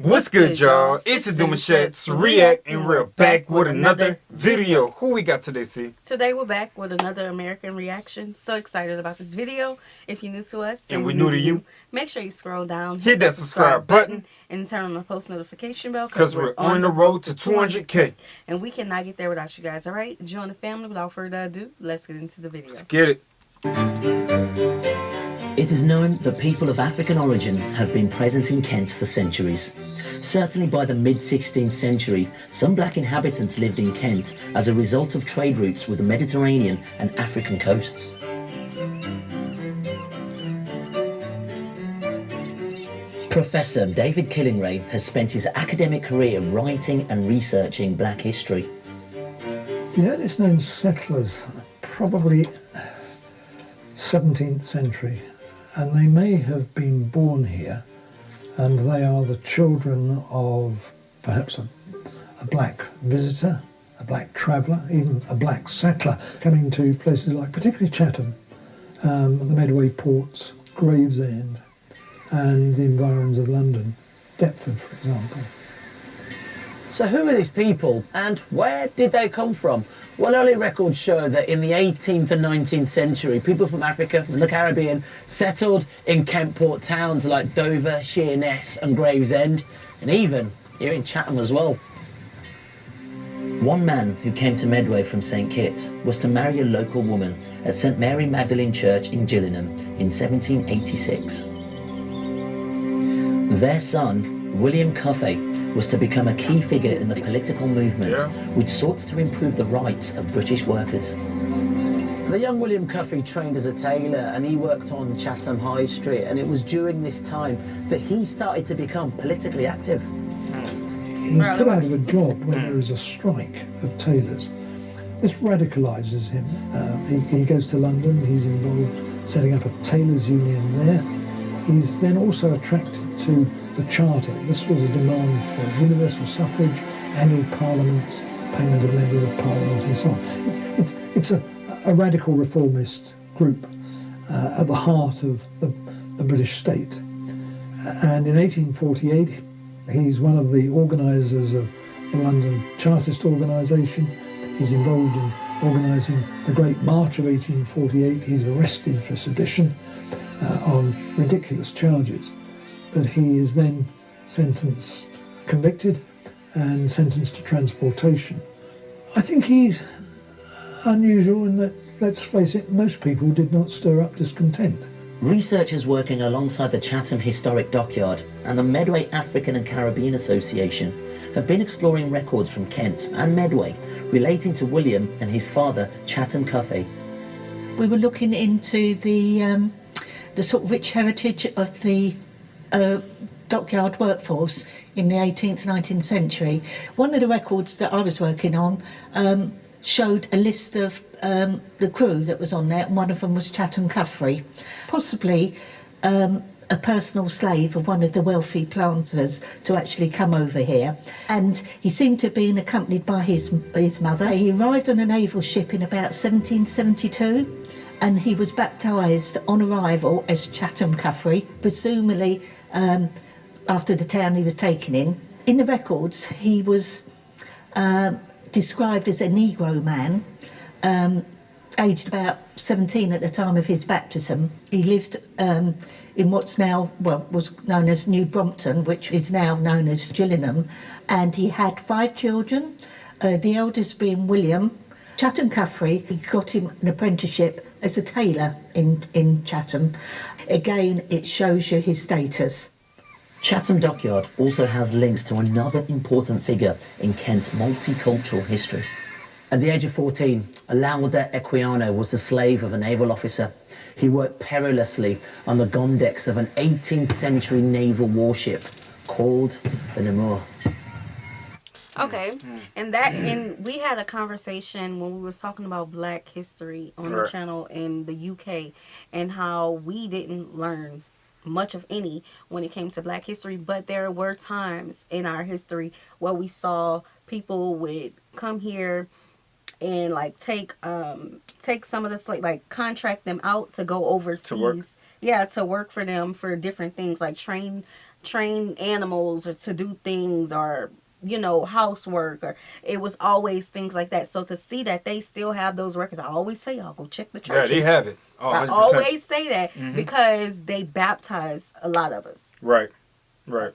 What's good, y'all? It's the Demouchets REACT, and we're back with another video. Who we got today, C? Today we're back with another American reaction. So excited about this video. If you're new to us and we're new to you, make sure you scroll down, hit that subscribe button, and turn on the post notification bell because we're on the road to 200K. And we cannot get there without you guys, all right? Join the family. Without further ado, let's get into the video. Let's get it. It is known that people of African origin have been present in Kent for centuries. Certainly by the mid-16th century, some black inhabitants lived in Kent as a result of trade routes with the Mediterranean and African coasts. Professor David Killingray has spent his academic career writing and researching black history. The earliest known settlers are probably 17th century, and they may have been born here, and they are the children of perhaps a black visitor, a black traveller, even a black settler coming to places like particularly Chatham, the Medway ports, Gravesend, and the environs of London, Deptford for example. So who are these people and where did they come from? Well, early records show that in the 18th and 19th century, people from Africa and the Caribbean settled in Kent port towns like Dover, Sheerness and Gravesend, and even here in Chatham as well. One man who came to Medway from St Kitts was to marry a local woman at St Mary Magdalene Church in Gillingham in 1786. Their son, William Cuffey, was to become a key figure in the political movement which sought to improve the rights of British workers. The young William Cuffey trained as a tailor and he worked on Chatham High Street, and it was during this time that he started to become politically active. He's put out of a job when there is a strike of tailors. This radicalises him. He goes to London, he's involved setting up a tailors' union there. He's then also attracted to the Charter. This was a demand for universal suffrage, annual parliaments, payment of members of parliament and so on. It's a radical reformist group at the heart of the British state. And in 1848 he's one of the organisers of the London Chartist organisation. He's involved in organising the Great March of 1848. He's arrested for sedition on ridiculous charges. But he is then convicted and sentenced to transportation. I think he's unusual in that, let's face it, most people did not stir up discontent. Researchers working alongside the Chatham Historic Dockyard and the Medway African and Caribbean Association have been exploring records from Kent and Medway relating to William and his father, Chatham Cuffey. We were looking into the sort of rich heritage of the dockyard workforce in the 18th, 19th century. One of the records that I was working on showed a list of the crew that was on there, and one of them was Chatham Cuffey, possibly a personal slave of one of the wealthy planters to actually come over here. And he seemed to have been accompanied by his mother. He arrived on a naval ship in about 1772, and he was baptised on arrival as Chatham Cuffey, presumably after the town he was taken in. In the records, he was described as a Negro man, aged about 17 at the time of his baptism. He lived in what's now, well, was known as New Brompton, which is now known as Gillingham, and he had 5 children, the eldest being William. Chatham Cuffey, he got him an apprenticeship as a tailor in Chatham. Again, it shows you his status. Chatham Dockyard also has links to another important figure in Kent's multicultural history. At the age of 14, Alauda Equiano was the slave of a naval officer. He worked perilously on the gun decks of an 18th century naval warship called the Namur. Okay, and we had a conversation when we was talking about Black history on the channel in the UK, and how we didn't learn much of any when it came to Black history, but there were times in our history where we saw people would come here and like take some of the slave, like contract them out to go overseas. To work for them for different things, like train animals or to do things, or housework, or it was always things like that. So to see that they still have those records, I always say, y'all go check the churches. Yeah, they have it. Oh, I 100%. always say that because they baptize a lot of us. Right.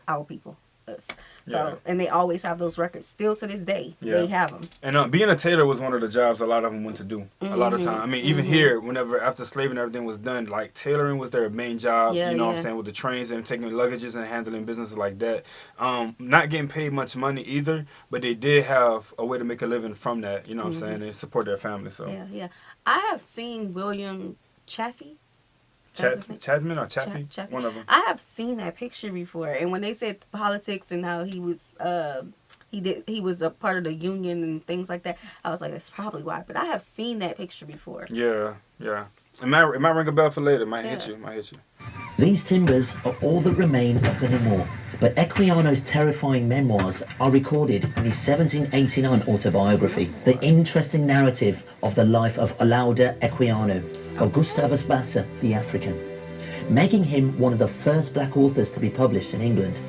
Our people. Us. So, and they always have those records still to this day. Yeah. They have them. And being a tailor was one of the jobs a lot of them went to do. A lot of time. I mean, even here, whenever after slavery and everything was done, like tailoring was their main job. Yeah, you know what I'm saying, with the trains and taking luggages and handling businesses like that. Not getting paid much money either, but they did have a way to make a living from that. You know what I'm saying, and support their family. So yeah. I have seen William Chaffee. Chapman or Chaffee? One of them. I have seen that picture before, and when they said politics and how he was he was a part of the union and things like that, I was like, that's probably why. But I have seen that picture before. Yeah. It might ring a bell for later. It might hit you. These timbers are all that remain of the Namur, but Equiano's terrifying memoirs are recorded in his 1789 autobiography, the interesting narrative of the life of Olaudah Equiano, or Gustavus Vassa the African, making him one of the first black authors to be published in England.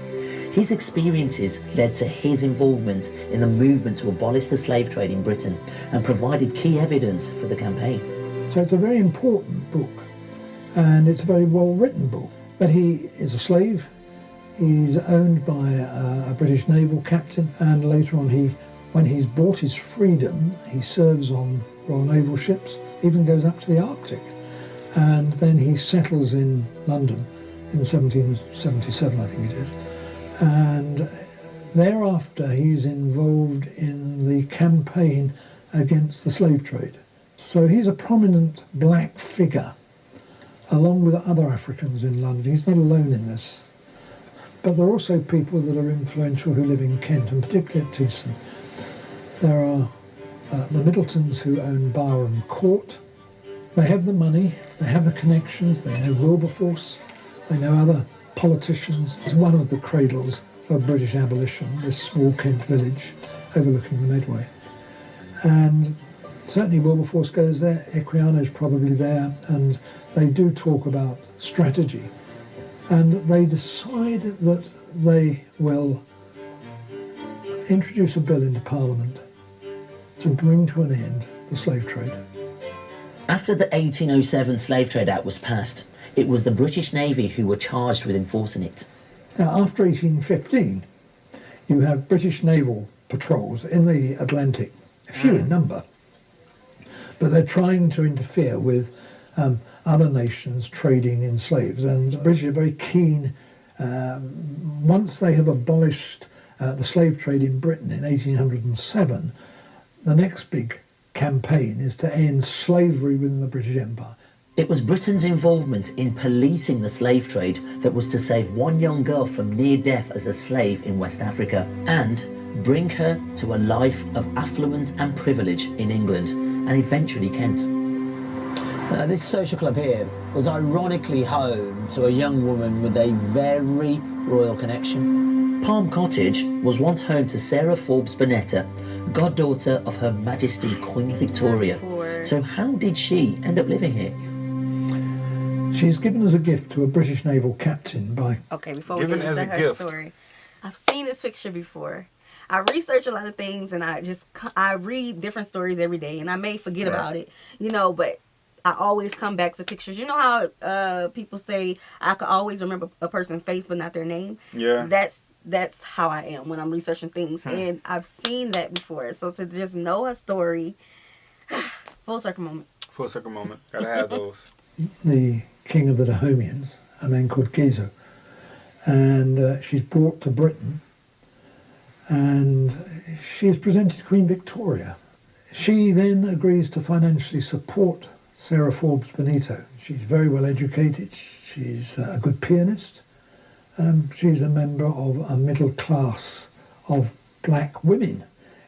His experiences led to his involvement in the movement to abolish the slave trade in Britain and provided key evidence for the campaign. So it's a very important book, and it's a very well written book. But he is a slave. He's owned by a British naval captain, and later on when he's bought his freedom, he serves on Royal Naval ships, even goes up to the Arctic, and then he settles in London in 1777, I think it is, and thereafter he's involved in the campaign against the slave trade. So he's a prominent black figure along with other Africans in London. He's not alone in this, but there are also people that are influential who live in Kent, and particularly at Thiessen. There are the Middletons, who own Barham Court. They have the money, they have the connections, they know Wilberforce, they know other politicians. It's one of the cradles of British abolition, this small Kent village overlooking the Medway. And certainly Wilberforce goes there, Equiano's probably there, and they do talk about strategy. And they decide that they will introduce a bill into Parliament to bring to an end the slave trade. After the 1807 Slave Trade Act was passed, it was the British Navy who were charged with enforcing it. Now, after 1815, you have British naval patrols in the Atlantic, a few in number, but they're trying to interfere with other nations trading in slaves, and the British are very keen, once they have abolished the slave trade in Britain in 1807, the next big campaign is to end slavery within the British Empire. It was Britain's involvement in policing the slave trade that was to save one young girl from near death as a slave in West Africa and bring her to a life of affluence and privilege in England and eventually Kent. This social club here was ironically home to a young woman with a very royal connection. Palm Cottage was once home to Sarah Forbes Bonetta, goddaughter of Her Majesty Queen Victoria. So how did she end up living here? She's given as a gift to a British naval captain by... Okay, before we get into her story, I've seen this picture before. I research a lot of things, and I read different stories every day, and I may forget about it, but I always come back to pictures. You know how people say, I can always remember a person's face but not their name? Yeah. That's how I am when I'm researching things, and I've seen that before. So to just know a story, full circle moment. Full circle moment. Gotta have those. The king of the Dahomians, a man called Gezo, and she's brought to Britain, and she is presented to Queen Victoria. She then agrees to financially support Sarah Forbes Bonetta. She's very well educated, she's a good pianist, she's a member of a middle class of black women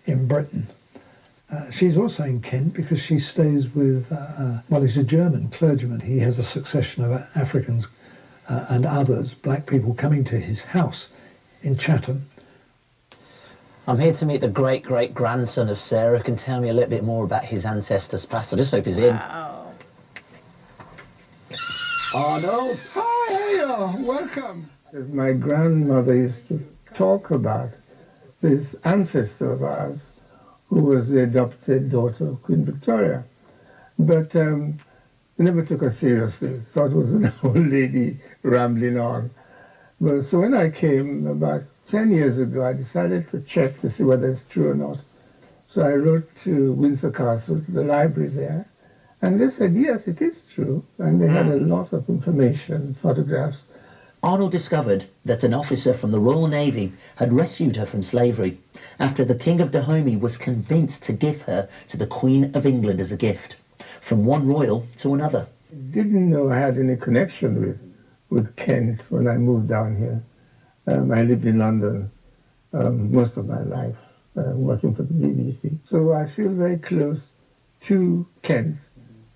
in Britain. She's also in Kent because she stays with, he's a German clergyman. He has a succession of Africans and others, black people, coming to his house in Chatham. I'm here to meet the great-great-grandson of Sarah, who can tell me a little bit more about his ancestors past. I just hope he's in. Wow. Arnold! Hi, how you are? Welcome. As my grandmother used to talk about this ancestor of ours who was the adopted daughter of Queen Victoria. But we never took her seriously. Thought it was an old lady rambling on. But so when I came about 10 years ago, I decided to check to see whether it's true or not. So I wrote to Windsor Castle, to the library there, and they said, yes, it is true. And they had a lot of information, photographs. Arnold discovered that an officer from the Royal Navy had rescued her from slavery after the King of Dahomey was convinced to give her to the Queen of England as a gift, from one royal to another. Didn't know I had any connection with Kent when I moved down here. I lived in London most of my life, working for the BBC. So I feel very close to Kent,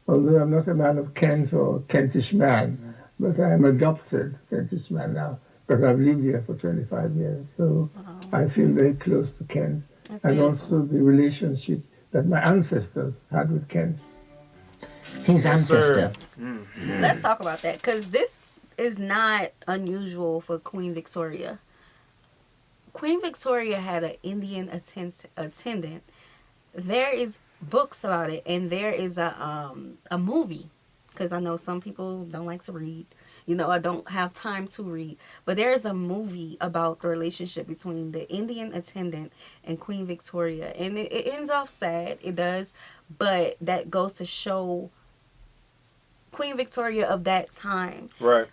although I'm not a man of Kent or Kentish man, but I am adopted Kentish man now, because I've lived here for 25 years. So I feel very close to Kent. That's and beautiful. Also the relationship that my ancestors had with Kent. His ancestor. Let's talk about that, because this is not unusual for Queen Victoria. Queen Victoria had an Indian attendant. There is books about it, and there is a movie, because I know some people don't like to read. You know, I don't have time to read. But there is a movie about the relationship between the Indian attendant and Queen Victoria. And it ends off sad. It does. But that goes to show Queen Victoria of that time. Right.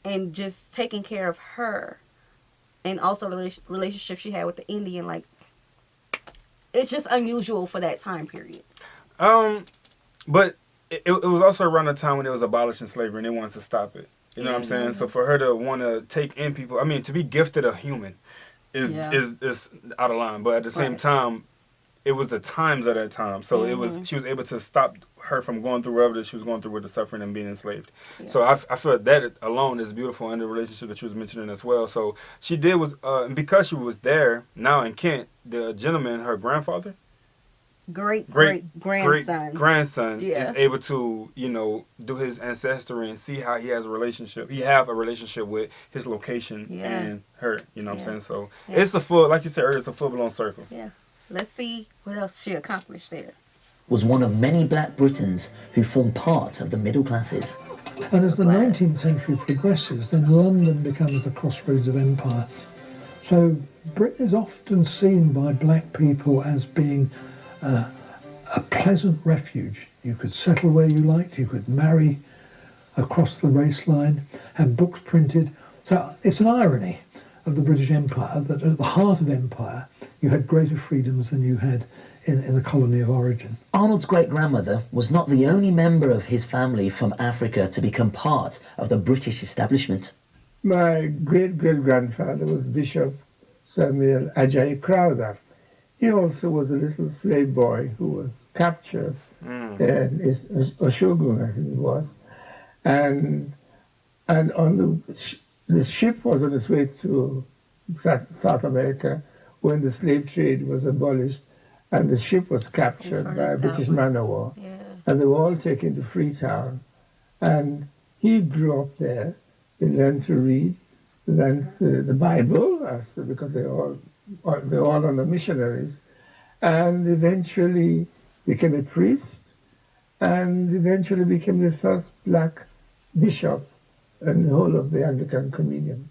And just taking care of her. And also the relationship she had with the Indian. Like, it's just unusual for that time period. But it was also around the time when it was abolishing slavery and they wanted to stop it. You know what I'm saying? So for her to want to take in people, I mean, to be gifted a human is out of line. But at the same time, it was the times of that time. So it was, she was able to stop her from going through whatever she was going through with the suffering and being enslaved. Yeah. So I feel that alone is beautiful, and the relationship that you was mentioning as well. So she did was, because she was there now in Kent, the gentleman, her grandfather, great grandson is able to, you know, do his ancestry and see how he has a relationship. He have a relationship with his location and her. You know what I'm saying? So it's a full, like you said earlier, it's a full blown circle. Yeah. Let's see what else she accomplished there. Was one of many black Britons who formed part of the middle classes. And as the 19th century progresses, then London becomes the crossroads of empire. So Britain is often seen by black people as being a pleasant refuge. You could settle where you liked, you could marry across the race line, have books printed. So it's an irony of the British Empire that at the heart of empire you had greater freedoms than you had in the colony of origin. Arnold's great-grandmother was not the only member of his family from Africa to become part of the British establishment. My great-great-grandfather was Bishop Samuel Ajayi Crowther. He also was a little slave boy who was captured, and Oshogun, I think it was, and on the ship was on its way to South America when the slave trade was abolished, and the ship was captured by a British man-of-war, and they were all taken to Freetown, and he grew up there. He learned to read, learned the Bible, because they're all under missionaries, and eventually became a priest, and eventually became the first black bishop in the whole of the Anglican Communion.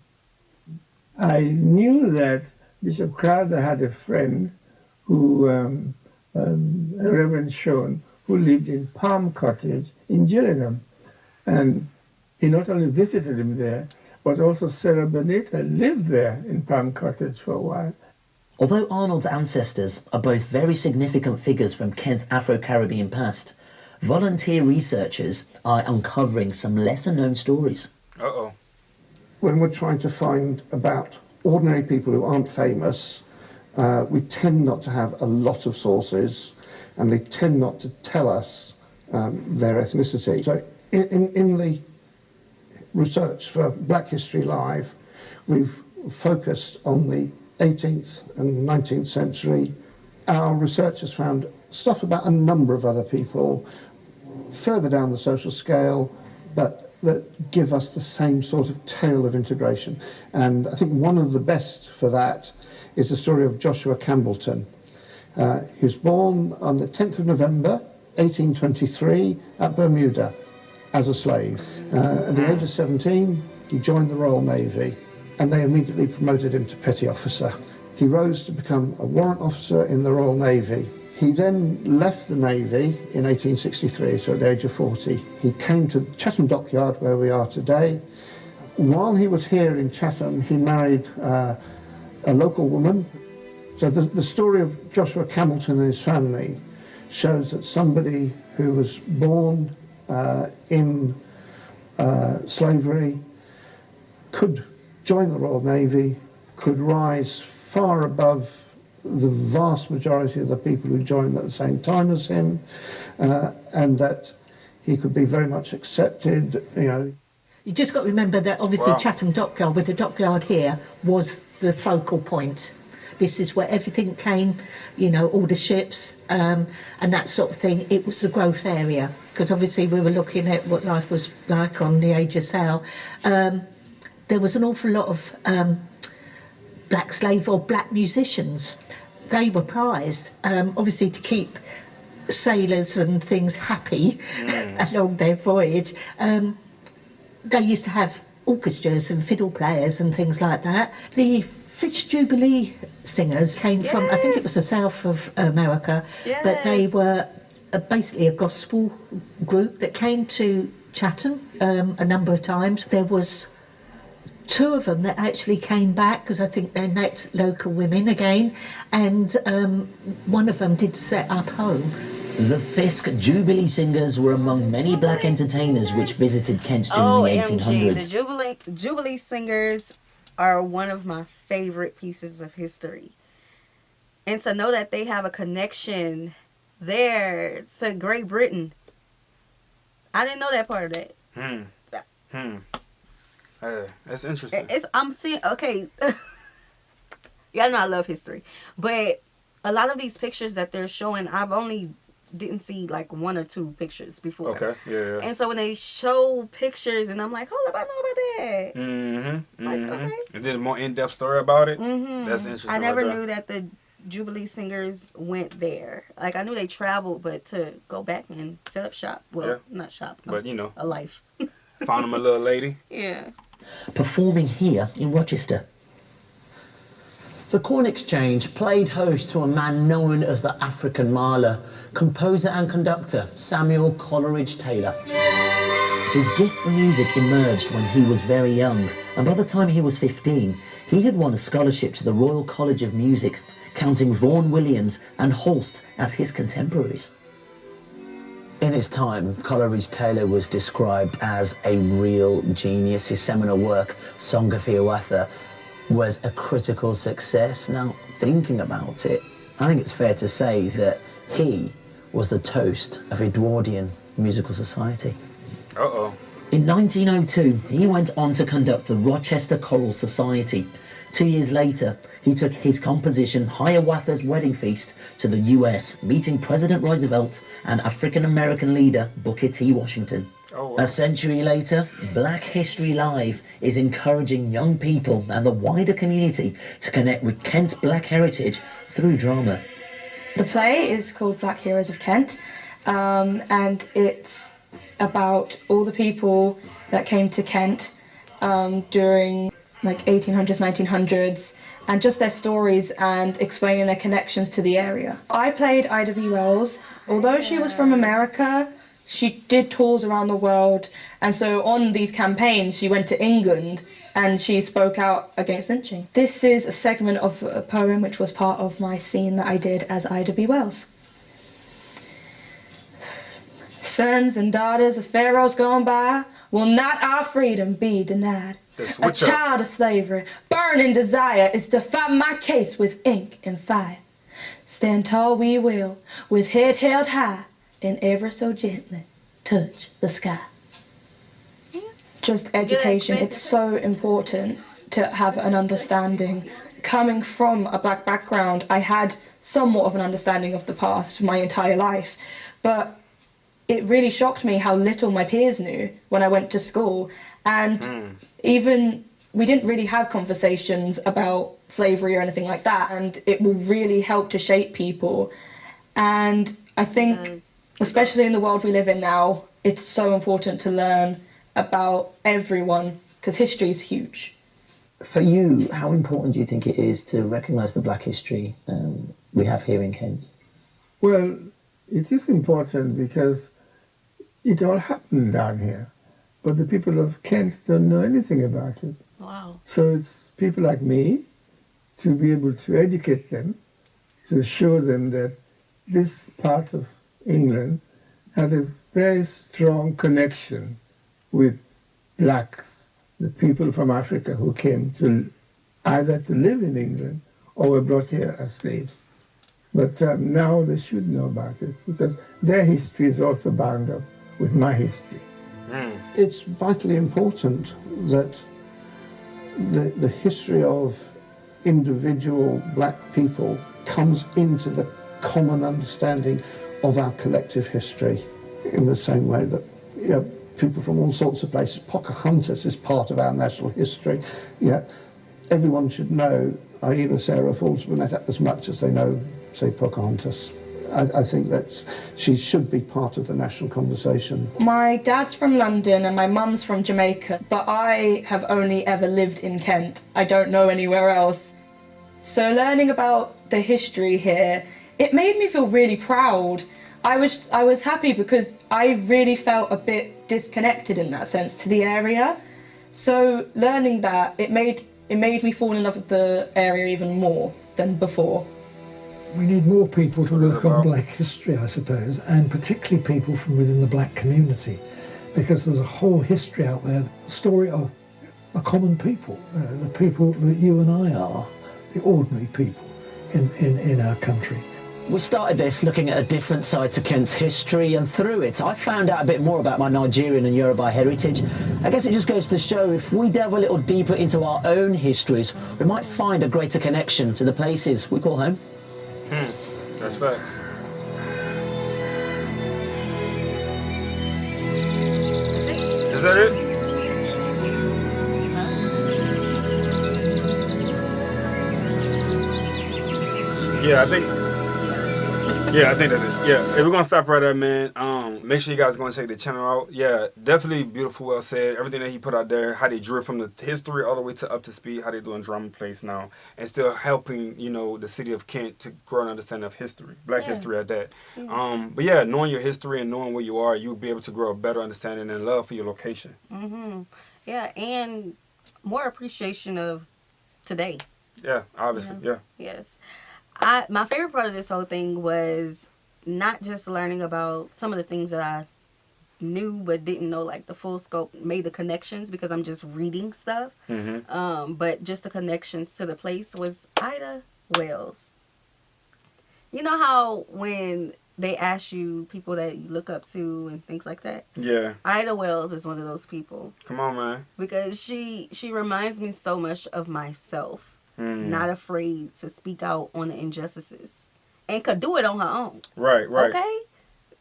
I knew that Bishop Crowther had a friend who, Reverend Shone, who lived in Palm Cottage in Gillingham, and he not only visited him there, but also Sarah Benita lived there in Palm Cottage for a while. Although Arnold's ancestors are both very significant figures from Kent's Afro-Caribbean past, volunteer researchers are uncovering some lesser-known stories. Uh-oh. When we're trying to find about ordinary people who aren't famous, we tend not to have a lot of sources, and they tend not to tell us their ethnicity. So in the research for Black History Live, we've focused on the 18th and 19th century, our researchers found stuff about a number of other people further down the social scale, but that give us the same sort of tale of integration. And I think one of the best for that is the story of Joshua Campbellton. He was born on the 10th of November, 1823, at Bermuda as a slave. At the age of 17, he joined the Royal Navy, and they immediately promoted him to petty officer. He rose to become a warrant officer in the Royal Navy. He then left the Navy in 1863, so at the age of 40. He came to Chatham Dockyard, where we are today. While he was here in Chatham, he married a local woman. So the story of Joshua Campbellton and his family shows that somebody who was born in slavery could join the Royal Navy, could rise far above the vast majority of the people who joined at the same time as him, and that he could be very much accepted, you know. You just got to remember that obviously Wow. Chatham Dockyard, with the dockyard here, was the focal point. This is where everything came, you know, all the ships and that sort of thing. It was the growth area, because obviously we were looking at what life was like on the Age of Sail. There was an awful lot of black slave or black musicians. They were prized, obviously to keep sailors and things happy along their voyage. They used to have orchestras and fiddle players and things like that. The Fish Jubilee singers came from, I think it was the south of America, but they were basically a gospel group that came to Chatham a number of times. There was 2 of them that actually came back, because I think they met local women again, and one of them did set up home. The Fisk Jubilee Singers were among many black entertainers which visited Kent during the 1800s. The Jubilee Singers are one of my favorite pieces of history. And to know that they have a connection there to Great Britain. I didn't know that part of that. That's interesting. I'm seeing, okay. Y'all know I love history. But a lot of these pictures that they're showing, I've only didn't see like 1 or 2 pictures before. Okay, yeah. And so when they show pictures, and I'm like, hold up, I know about that. Like, okay. And then a more in-depth story about it. That's interesting. I never knew that the Jubilee Singers went there. Like, I knew they traveled, but to go back and set up shop. Well, not shop. But, you know. A life. Found him a little lady. Yeah. Performing here in Rochester. The Corn Exchange played host to a man known as the African Marler, composer and conductor Samuel Coleridge Taylor. His gift for music emerged when he was very young, and by the time he was 15, he had won a scholarship to the Royal College of Music, counting Vaughan Williams and Holst as his contemporaries. In his time, Coleridge Taylor was described as a real genius. His seminal work, Song of Hiawatha, was a critical success. Now, thinking about it, I think it's fair to say that he was the toast of Edwardian musical society. In 1902, he went on to conduct the Rochester Choral Society. 2 years later, he took his composition Hiawatha's Wedding Feast to the US, meeting President Roosevelt and African-American leader Booker T. Washington. A century later, Black History Live is encouraging young people and the wider community to connect with Kent's black heritage through drama. The play is called Black Heroes of Kent, and it's about all the people that came to Kent during like 1800s, 1900s, and just their stories and explaining their connections to the area. I played Ida B. Wells. Although she was from America, she did tours around the world, and so on these campaigns she went to England and she spoke out against lynching. This is a segment of a poem which was part of my scene that I did as Ida B. Wells. Sons and daughters of pharaohs gone by, will not our freedom be denied? A child of slavery, burning desire is to fight my case with ink and fire. Stand tall we will, with head held high, and ever so gently touch the sky. Just education, it's so important to have an understanding coming from a black background, I had somewhat of an understanding of the past my entire life, but it really shocked me how little my peers knew when I went to school. And even we didn't really have conversations about slavery or anything like that, and it will really help to shape people. And I think, especially in the world we live in now, it's so important to learn about everyone, because history is huge. For you, how important do you think it is to recognise the black history we have here in Kent? Well, it is important because it all happened down here, but the people of Kent don't know anything about it. Wow. So it's people like me to be able to educate them, to show them that this part of England had a very strong connection with blacks, the people from Africa who came to either to live in England or were brought here as slaves. But now they should know about it because their history is also bound up with my history. It's vitally important that the history of individual black people comes into the common understanding of our collective history in the same way that people from all sorts of places. Pocahontas is part of our national history. Everyone should know Aida Sarah Falls Bonetta as much as they know, say, Pocahontas. I think that she should be part of the national conversation. My dad's from London and my mum's from Jamaica, but I have only ever lived in Kent. I don't know anywhere else. So learning about the history here, it made me feel really proud. I was happy because I really felt a bit disconnected in that sense to the area. So learning that, it made me fall in love with the area even more than before. We need more people to work on black history, I suppose, and particularly people from within the black community, because there's a whole history out there, the story of the common people, the people that you and I are, the ordinary people in our country. We started this looking at a different side to Kent's history, and through it I found out a bit more about my Nigerian and Yoruba heritage. I guess it just goes to show if we delve a little deeper into our own histories, we might find a greater connection to the places we call home. That's facts. That's it? Is that it? Yeah, I think. Yeah, I think that's it. Yeah, hey, we're gonna stop right there, man. Make sure you guys go and check the channel out. Yeah, definitely beautiful, well said. Everything that he put out there, how they drew from the history all the way to up to speed, how they doing drama plays now, and still helping the city of Kent to grow an understanding of history, black history at that. But yeah, knowing your history and knowing where you are, you'll be able to grow a better understanding and love for your location. Yeah, and more appreciation of today. Yeah, obviously. Yeah. Yes. My favorite part of this whole thing was not just learning about some of the things that I knew but didn't know, like the full scope, made the connections because I'm just reading stuff. But just the connections to the place was Ida Wells. You know how when they ask you people that you look up to and things like that? Yeah. Ida Wells is one of those people. Come on, man. Because she reminds me so much of myself. Not afraid to speak out on the injustices. And could do it on her own. Right. Okay?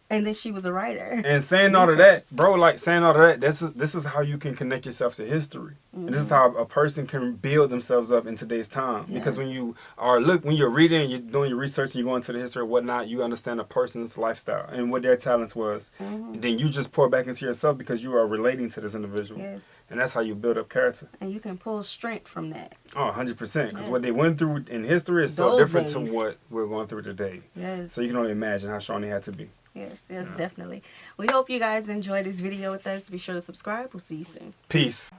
And then she was a writer. And saying all of that, bro, like saying all of that, this is how you can connect yourself to history. And this is how a person can build themselves up in today's time. Yes. Because when you're reading, you're doing your research, and you're going into the history and whatnot, you understand a person's lifestyle and what their talents was. And then you just pour back into yourself because you are relating to this individual. Yes. And that's how you build up character. And you can pull strength from that. Oh, 100%. Because what Yes. they went through in history is so Those different days. to what we're going through today. Yes. So you can only imagine how strong they had to be. Yes, definitely. We hope you guys enjoyed this video with us. Be sure to subscribe. We'll see you soon. Peace.